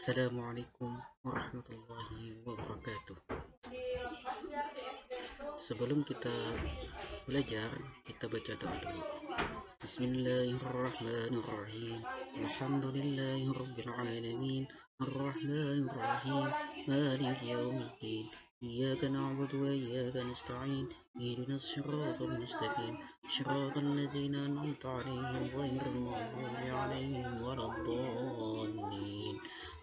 Assalamualaikum warahmatullahi wabarakatuh. Sebelum kita belajar, kita baca doa dulu. Bismillahirrahmanirrahim. Alhamdulillahirabbil alamin. Arrahmanirrahim. Maliki yaumiddin. إياك نعبد وإياك نستعين اهدنا الصراط المستقيم صراط الذين أنعمت عليهم غير المغضوب عليهم ولا الضالين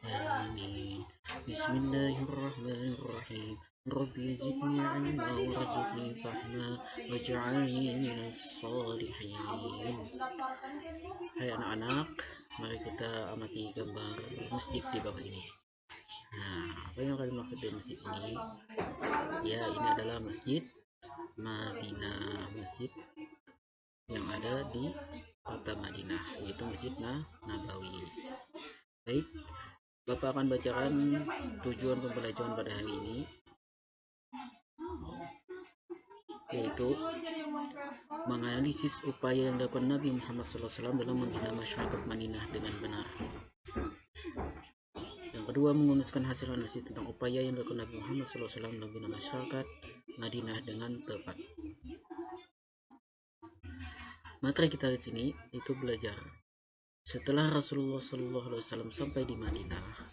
آمين بسم الله الرحمن الرحيم ربي زدني علما وارزقني فهما واجعلني من الصالحين. Hai anak-anak, mari kita amati gambar masjid di bawah ini. Nah, apa yang kalian maksud dari masjid ini? Ya, ini adalah Masjid Madinah, masjid yang ada di kota Madinah, yaitu Masjid Nabawi. Baik, Bapak akan bacakan tujuan pembelajaran pada hari ini, yaitu menganalisis upaya yang dilakukan Nabi Muhammad SAW dalam membina masyarakat Madinah dengan benar. Yang kedua, menunjukkan hasil analisis tentang upaya yang dilakukan Nabi Muhammad SAW dalam membina masyarakat Madinah dengan tepat. Materi kita di sini itu belajar setelah Rasulullah SAW sampai di Madinah.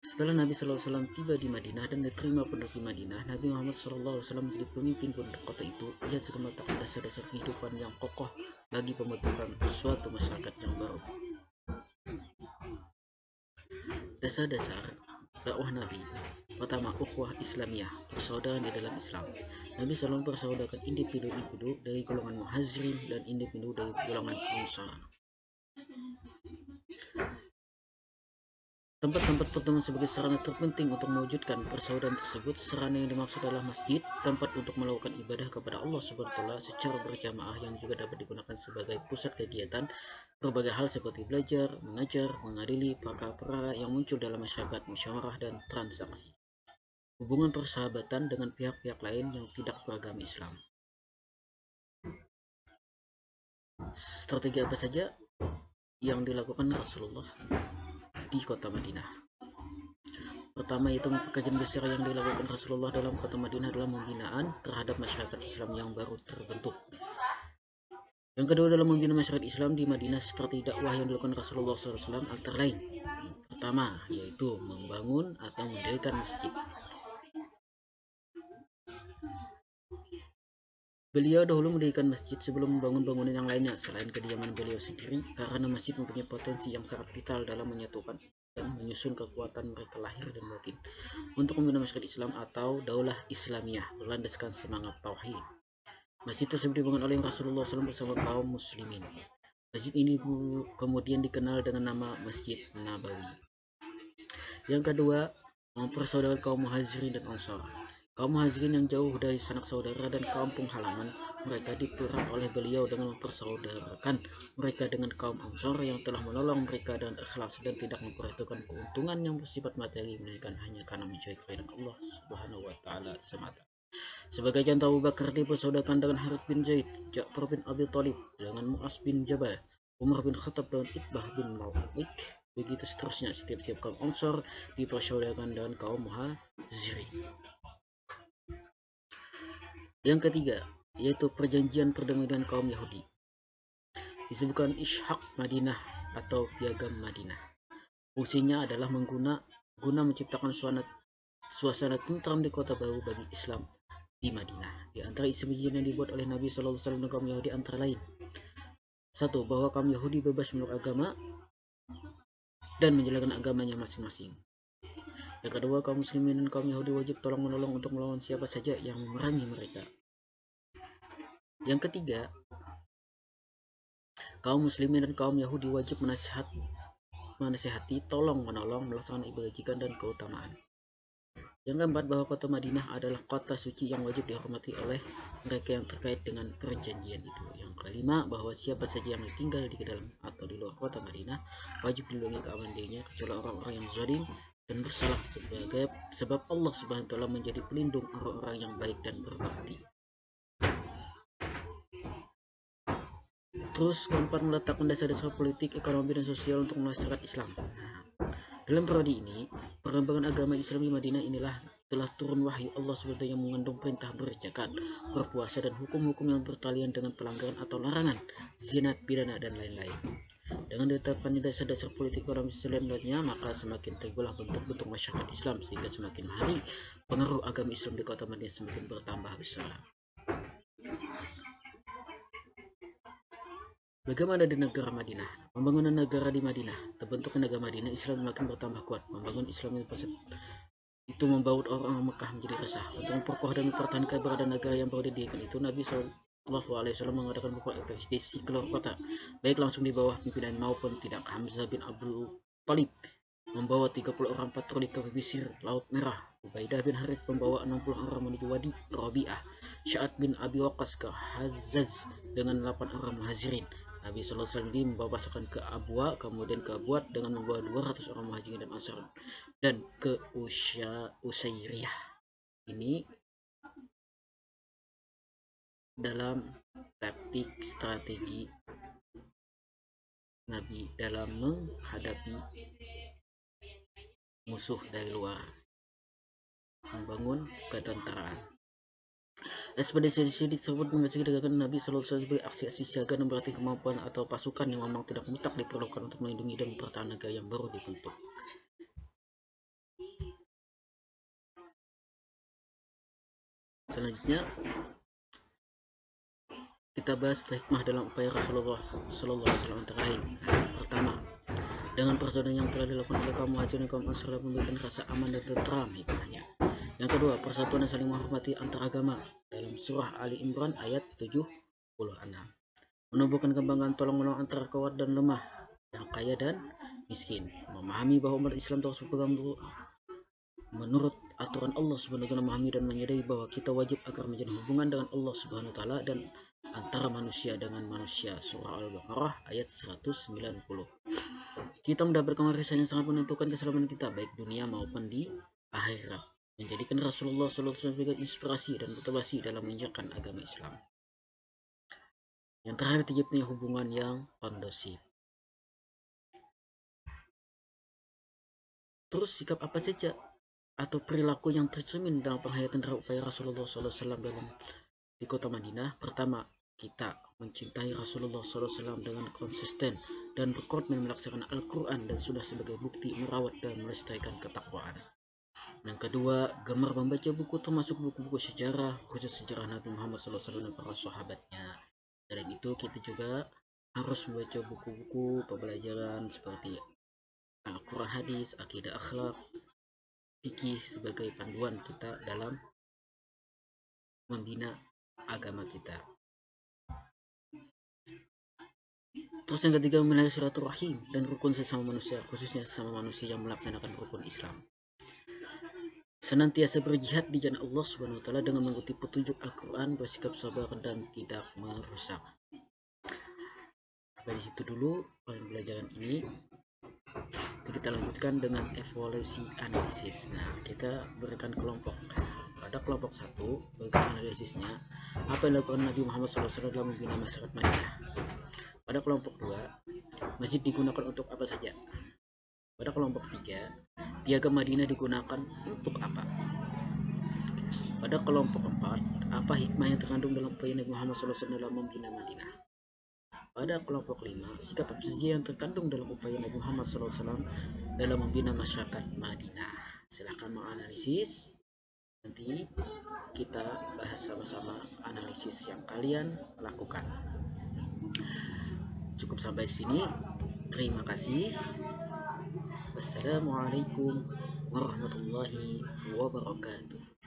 Setelah Nabi SAW tiba di Madinah dan diterima penduduk di Madinah, Nabi Muhammad SAW menjadi pemimpin penduduk kota itu. Ia segera meletakkan dasar-dasar kehidupan yang kokoh bagi pembentukan suatu masyarakat yang baru. Dasar-dasar dakwah Nabi. Pertama, ukhuwah Islamiyah, persaudaraan di dalam Islam. Nabi SAW mempersaudarakan individu-individu dari golongan Muhajirin dan individu dari golongan Ansar. Tempat-tempat pertemuan sebagai sarana terpenting untuk mewujudkan persaudaraan tersebut. Sarana yang dimaksud adalah masjid, tempat untuk melakukan ibadah kepada Allah SWT secara berjamaah yang juga dapat digunakan sebagai pusat kegiatan berbagai hal seperti belajar, mengajar, mengadili perkara-perkara yang muncul dalam masyarakat, musyawarah, dan transaksi. Hubungan persahabatan dengan pihak-pihak lain yang tidak beragama Islam. Strategi apa saja yang dilakukan Rasulullah di kota Madinah? Pertama, yaitu pekerjaan besar yang dilakukan Rasulullah dalam kota Madinah adalah pembinaan terhadap masyarakat Islam yang baru terbentuk. Yang kedua, dalam membina masyarakat Islam di Madinah, strategi dakwah yang dilakukan Rasulullah SAW antara lain. Pertama, yaitu membangun atau mendirikan masjid. Beliau dahulu mendirikan masjid sebelum membangun bangunan yang lainnya selain kediaman beliau sendiri, karena masjid mempunyai potensi yang sangat vital dalam menyatukan dan menyusun kekuatan mereka lahir dan batin untuk membina masyarakat Islam atau daulah Islamiyah berlandaskan semangat tauhid. Masjid tersebut dibangun oleh Rasulullah SAW bersama kaum muslimin. Masjid ini kemudian dikenal dengan nama Masjid Nabawi. Yang kedua, mempersaudarakan kaum Muhajirin dan Ansar. Kaum Muhajirin yang jauh dari sanak saudara dan kampung halaman mereka diperang oleh beliau dengan mempersaudarakan mereka dengan kaum Ansar yang telah menolong mereka dan ikhlas dan tidak memperhitungkan keuntungan yang bersifat materi, melainkan hanya karena mencari keridhaan Allah Subhanahu wa taala semata. Sebagai contoh, Abu Bakar dipersaudarakan dengan Harith bin Zaid, Ja'far bin Abi Thalib dengan Mu'az bin Jabal, Umar bin Khattab dengan Itbah bin Malik. Begitu seterusnya, setiap kaum Ansar dipersaudarakan dengan kaum Muhajirin. Yang ketiga, yaitu perjanjian perdamaian kaum Yahudi. Disebutkan Ishaq Madinah atau Piagam Madinah. Fungsinya adalah guna menciptakan suasana tentram di kota baru bagi Islam di Madinah. Di antara isi perjanjian yang dibuat oleh Nabi SAW dengan kaum Yahudi antara lain: 1. Bahwa kaum Yahudi bebas menurut agama dan menjalankan agamanya masing-masing. Yang kedua, kaum muslimin dan kaum Yahudi wajib tolong-menolong untuk melawan siapa saja yang memerangi mereka. Yang ketiga, kaum muslimin dan kaum Yahudi wajib menasihati, tolong-menolong, melaksanakan kebajikan dan keutamaan. Yang keempat, bahwa kota Madinah adalah kota suci yang wajib dihormati oleh mereka yang terkait dengan perjanjian itu. Yang kelima, bahwa siapa saja yang tinggal di dalam atau di luar kota Madinah wajib dilindungi keamanan dirinya kecuali orang-orang yang zalim dan bersalah, sebab Allah Subhanahu wa taala menjadi pelindung orang-orang yang baik dan berbakti. Terus keempat, meletakkan dasar-dasar politik, ekonomi, dan sosial untuk masyarakat Islam. Dalam periode ini, perkembangan agama Islam di Madinah inilah telah turun wahyu Allah SWT yang mengandung perintah berzakat, berpuasa, dan hukum-hukum yang bertalian dengan pelanggaran atau larangan, zina, pidana, dan lain-lain. Dengan ditetapkannya dasar-dasar politik ekonomi selanjutnya, maka semakin teguhlah bentuk-bentuk masyarakat Islam, sehingga semakin hari pengaruh agama Islam di kota Madinah semakin bertambah besar. Bagaimana di negara Madinah? Pembangunan negara di Madinah. Terbentuknya negara Madinah, Islam makin bertambah kuat. Membangun Islam itu membawa orang Mekah menjadi resah. Untuk memperkokoh dan mempertahankan keberadaan negara yang baru didirikan itu, Nabi SAW mengadakan beberapa ekspedisi keluar kota, baik langsung di bawah pimpinan maupun tidak. Hamzah bin Abdul Thalib membawa 30 orang patroli ke pesisir Laut Merah. Ubaidah bin Harith membawa 60 orang menuju Wadi Rabi'ah. Sa'ad bin Abi Waqqas ke Hazaz dengan 8 orang muhajirin. Nabi SAW membawa pasukan ke Abwa, kemudian ke Abuad dengan membawa 200 orang muhajirin dan ansar, dan ke Usairiyah. Ini dalam taktik strategi Nabi dalam menghadapi musuh dari luar, membangun ketentaraan. Ekspedisi disebut meski dilakukan Nabi SAW sebagai aksi-aksi siaga, dan berarti kemampuan atau pasukan yang memang tidak mutlak diperlukan untuk melindungi dan mempertahankan negara yang baru dibentuk. Selanjutnya kita bahas hikmah dalam upaya Rasulullah SAW antara lain. Pertama, dengan persaudaraan yang telah dilakukan oleh kaum muhajirin dan kaum ansar memberikan rasa aman dan tentram hikmahnya. Yang kedua, persatuan dan saling menghormati antar agama dalam surah Ali Imran ayat 76. Menumbuhkan kebanggaan tolong-menolong antara kuat dan lemah, yang kaya dan miskin. Memahami bahwa umat Islam terus berpegang menurut aturan Allah SWT, memahami dan menyadari bahwa kita wajib agar menjalin hubungan dengan Allah SWT dan antara manusia dengan manusia. Surah Al-Baqarah ayat 190. Kita mendapatkan warisan yang sangat menentukan keselamatan kita baik dunia maupun di akhirat, menjadikan Rasulullah SAW sebagai inspirasi dan motivasi dalam menjalankan agama Islam. Yang terakhir, terciptanya hubungan yang kondusif. Terus sikap apa saja atau perilaku yang tercermin dalam penghayatan terhadap upaya Rasulullah SAW di kota Madinah? Pertama, kita mencintai Rasulullah SAW dengan konsisten dan berkomitmen melaksanakan Al-Quran dan sunnah sebagai bukti merawat dan melestarikan ketakwaan. Yang kedua, gemar membaca buku termasuk buku-buku sejarah, khusus sejarah Nabi Muhammad SAW dan para sahabatnya. Selain itu, kita juga harus membaca buku-buku pembelajaran seperti Al-Quran, hadis, akidah, akhlak, fikih sebagai panduan kita dalam membina agama kita. Terus yang ketiga, memelihara silaturahim dan rukun sesama manusia, khususnya sesama manusia yang melaksanakan rukun Islam. Senantiasa berjihad di jalan Allah SWT dengan mengikuti petunjuk Al-Quran, bersikap sabar dan tidak merusak. Sampai di situ dulu pembelajaran ini. Kita lanjutkan dengan evaluasi analisis. Nah, kita berikan kelompok. Pada kelompok 1, berikan analisisnya apa yang dilakukan Nabi Muhammad SAW dalam membina masyarakat Madinah. Pada kelompok 2, masjid digunakan untuk apa saja. Pada kelompok 3, piagam Madinah digunakan untuk apa. Pada kelompok 4, apa hikmah yang terkandung dalam upaya Nabi Muhammad SAW dalam membina Madinah. Pada kelompok 5, sikap apa saja yang terkandung dalam upaya Nabi Muhammad SAW dalam membina masyarakat Madinah. Silahkan menganalisis. Nanti kita bahas sama-sama analisis yang kalian lakukan. Cukup sampai sini. Terima kasih. Wassalamualaikum warahmatullahi wabarakatuh.